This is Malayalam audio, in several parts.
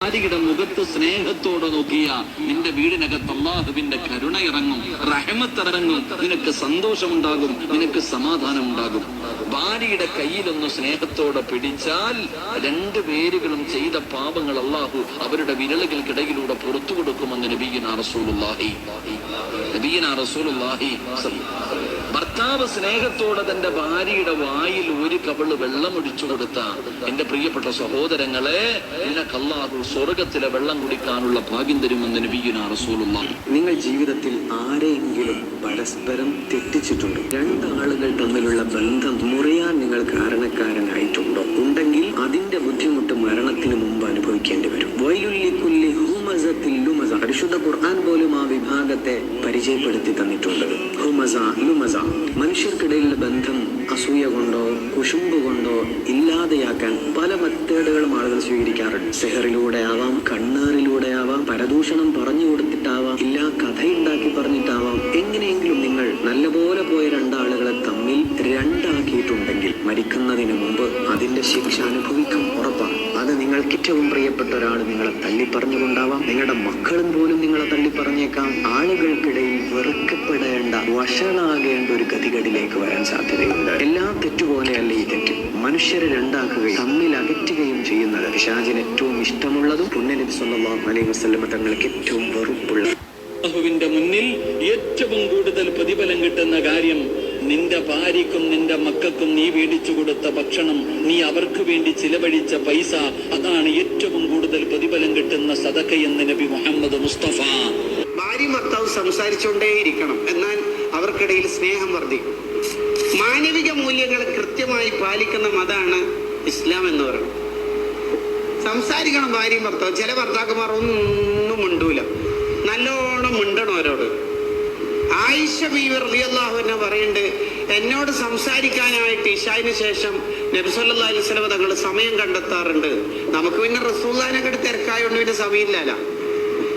ഭാര്യയുടെ മുഖത്ത് സ്നേഹത്തോടെ നോക്കിയ നിന്റെ വീടിനകത്ത് അല്ലാഹുവിന്റെ കരുണ ഇറങ്ങും, റഹ്മത്ത് ഇറങ്ങും, നിനക്ക് സന്തോഷമുണ്ടാകും, നിനക്ക് സമാധാനം ഉണ്ടാകും. ഭാര്യയുടെ കയ്യിലൊന്ന് സ്നേഹത്തോടെ പിടിച്ചാൽ രണ്ടു പേരുകളും ചെയ്ത പാപങ്ങൾ അല്ലാഹു അവരുടെ വിരലുകൾക്കിടയിലൂടെ പുറത്തു കൊടുക്കുമെന്ന് നബിയുനാ റസൂലുള്ളാഹി. ഭർത്താവ് സ്നേഹത്തോടെ തന്റെ ഭാര്യയുടെ വായിൽ ഒരു കവിള് വെള്ളമൊഴിച്ചു കൊടുത്ത എന്റെ പ്രിയപ്പെട്ട സഹോദരങ്ങളെ, നിനക്ക് അല്ലാഹു സ്വർഗത്തിലെ വെള്ളം കുടിക്കാനുള്ള ഭാഗ്യം തരുമെന്ന് നബിയുനാ റസൂലുള്ളാഹി. നിങ്ങൾ ജീവിതത്തിൽ ആരെയെങ്കിലും പരസ്പരം തെറ്റിച്ചിട്ടുണ്ടോ? രണ്ടാളുകൾ തമ്മിലുള്ള ബന്ധം മുറിയാൻ നിങ്ങൾ കാരണക്കാരനായിട്ടുണ്ടോ? ഉണ്ടെങ്കിൽ അതിന്റെ ബുദ്ധിമുട്ട് മരണത്തിന് മുമ്പ് അനുഭവിക്കേണ്ടി വരും. വൈലുല്ലിക്കുല്ലി ഹുമസത്തിൽ ലുമസ. പരിശുദ്ധ ഖുർആൻ പോലും ആ വിഭാഗത്തെ പരിചയപ്പെടുത്തി തന്നിട്ടുണ്ട്. ഹുമസ ലുമസ. മനുഷ്യർക്കിടയിലുള്ള ബന്ധം അസൂയ കൊണ്ടോ കുശുമ്പ് കൊണ്ടോ ഇല്ലാതെയാക്കാൻ പല മെത്തേഡുകളും ആളുകൾ സ്വീകരിക്കാറുണ്ട്. സെഹറിലൂടെ ആവാം, കണ്ണേറിലൂടെ ആവാം, പരദൂഷണം പറഞ്ഞു കൊടുത്തിട്ടാവാം, ഇല്ല കഥയുണ്ടാക്കി പറഞ്ഞിട്ടാവാം. എങ്ങനെയെങ്കിലും നിങ്ങൾ നല്ലപോലെ പോയ രണ്ടാളുകളെ തമ്മിൽ രണ്ടാക്കിയിട്ടുണ്ടെങ്കിൽ മരിക്കുന്നതിന് മുമ്പ് അതിന്റെ ശിക്ഷ അനുഭവിക്കും, ഉറപ്പാണ്. അത് നിങ്ങൾക്ക് ഏറ്റവും പ്രിയപ്പെട്ട ഒരാൾ നിങ്ങളെ തള്ളിപ്പറഞ്ഞുകൊണ്ടാവാം, നിങ്ങളുടെ മക്കളും പോലും നിങ്ങളെ തള്ളിപ്പറഞ്ഞേക്കാം. ആളുകൾക്കിടയിൽ വെറുക്കപ്പെടേണ്ട, വഷളാകേണ്ട ഒരു ഗതികേടിലേക്ക് വരാൻ സാധ്യതയുണ്ട്. എല്ലാ തെറ്റുപോലെയല്ല ഈ തെറ്റ്. മനുഷ്യരെ രണ്ടാക്കുകയും തമ്മിൽ അകറ്റുകയും ചെയ്യുന്നത് പിശാചിന് ഏറ്റവും ഇഷ്ടമുള്ളതും പുണ്യനബി സല്ലല്ലാഹു അലൈഹി വസല്ലം തങ്ങൾക്ക് ഏറ്റവും വെറുപ്പുള്ള. അല്ലാഹുവിന്റെ മുന്നിൽ ഏറ്റവും കൂടുതൽ പ്രതിഫലം കിട്ടുന്ന കാര്യം നിന്റെ ഭാര്യക്കും നിന്റെ മക്കൾക്കും നീ മേടിച്ചു കൊടുത്ത ഭക്ഷണം, നീ അവർക്ക് വേണ്ടി ചിലവഴിച്ച പൈസ, അതാണ് ഏറ്റവും കൂടുതൽ പ്രതിഫലം കിട്ടുന്ന സദഖയെന്ന് നബി മുഹമ്മദ് മുസ്തഫ. ഭാര്യ ഭർത്താവ് സംസാരിച്ചുകൊണ്ടേയിരിക്കണം, എന്നാൽ അവർക്കിടയിൽ സ്നേഹം വർദ്ധിക്കും. മാനവിക മൂല്യങ്ങൾ കൃത്യമായി പാലിക്കുന്ന മതമാണ് ഇസ്ലാം എന്ന് പറയുന്നത്. സംസാരിക്കണം ഭാര്യയും ഭർത്താവ്. ചില ഭർത്താക്കന്മാർ ഒന്നും മിണ്ടൂല, നല്ലോണം മിണ്ടണം അവരോട്. ആയിഷ ബീവി റളിയല്ലാഹു അൻഹ പറയുന്നുണ്ട്, എന്നോട് സംസാരിക്കാനായിട്ട് ഇശായിന് ശേഷം നബി സല്ലല്ലാഹു അലൈഹി വസല്ലം തങ്ങൾ സമയം കണ്ടെത്താറുണ്ട്. നമുക്ക് പിന്നെ റസൂലുള്ളാഹിനെ തിരക്കായോണ്ട് പിന്നെ സമയമില്ലല്ലോ.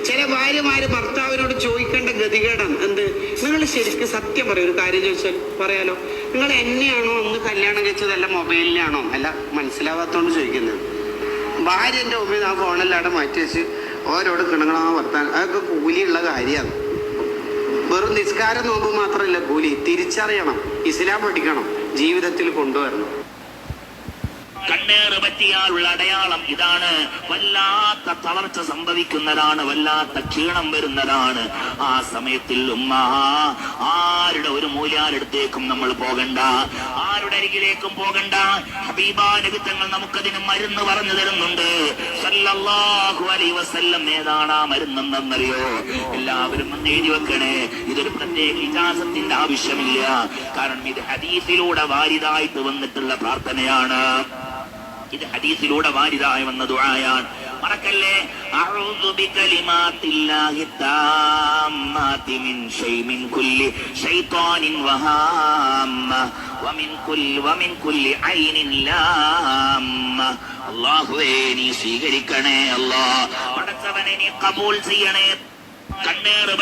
ചില ഭാര്യമാര് ഭർത്താവിനോട് ചോദിക്കേണ്ട ഗതികേടാണ്. എന്ത്? നിങ്ങൾ ശരിക്കും സത്യം പറയും. ഒരു കാര്യം ചോദിച്ചാൽ പറയാലോ, നിങ്ങൾ എന്നെയാണോ അന്ന് കല്യാണം കഴിച്ചത്, അല്ല മൊബൈലിലാണോ? അല്ല, മനസ്സിലാവാത്തോണ്ട് ചോദിക്കുന്നത്. ഭാര്യ എൻ്റെ മൊബൈൽ ആ ഫോണെല്ലാടെ മാറ്റി വെച്ച് ഓരോട് കിണങ്ങളാ വർത്താൻ, അതൊക്കെ കൂലിയുള്ള കാര്യമാണ്. വെറും നിസ്കാരം നോമ്പ് മാത്രമല്ല കൂലി. തിരിച്ചറിയണം, ഇസ്ലാം പഠിക്കണം, ജീവിതത്തിൽ കൊണ്ടുവരണം. കണ്ണേറ് പറ്റിയാലുള്ള അടയാളം ഇതാണ്. വല്ലാത്ത തളർച്ച സംഭവിക്കുന്നതാണ്, വല്ലാത്ത ക്ഷീണം വരുന്നതാണ്. ആ സമയത്തിൽ ആരുടെ ഒരു മൂല്യാരടുത്തേക്കും നമ്മൾ പോകണ്ട, ആരുടെ അരികിലേക്കും പോകണ്ട. ഹബീബാ നബി തങ്ങൾ നമുക്കതിന് മരുന്ന് പറഞ്ഞു തരുന്നുണ്ട് സല്ലല്ലാഹു അലൈഹി വസല്ലം. ഏതാണ് ആ മരുന്നെന്നറിയോ? എല്ലാവരും ഒന്ന് എഴുതി വെക്കണേ. ഇതൊരു പ്രത്യേക ഇജാസത്തിന്റെ ആവശ്യമില്ല, കാരണം ഇത് ഹദീസിലൂടെ വാരിദായിട്ട് വന്നിട്ടുള്ള പ്രാർത്ഥനയാണ്. ഇത് ഹദീസിലൂടെ വാരിദായി വന്ന ദുആയാണ്. മറക്കല്ലേ. അഊദു ബികലിമാത്തില്ലാഹി താമ്മാതി മിൻ കുല്ലി ശൈത്വാനിൻ വഹാമ്മ വമിൻ കുല്ലി ഐനിൻ ലാമ്മ. അല്ലാഹുവേ നീ സ്വീകരിക്കണേ, അല്ലാഹ് പടച്ചവനെ നീ കബൂൽ ചെയ്യണേ. കണ്ണേറ്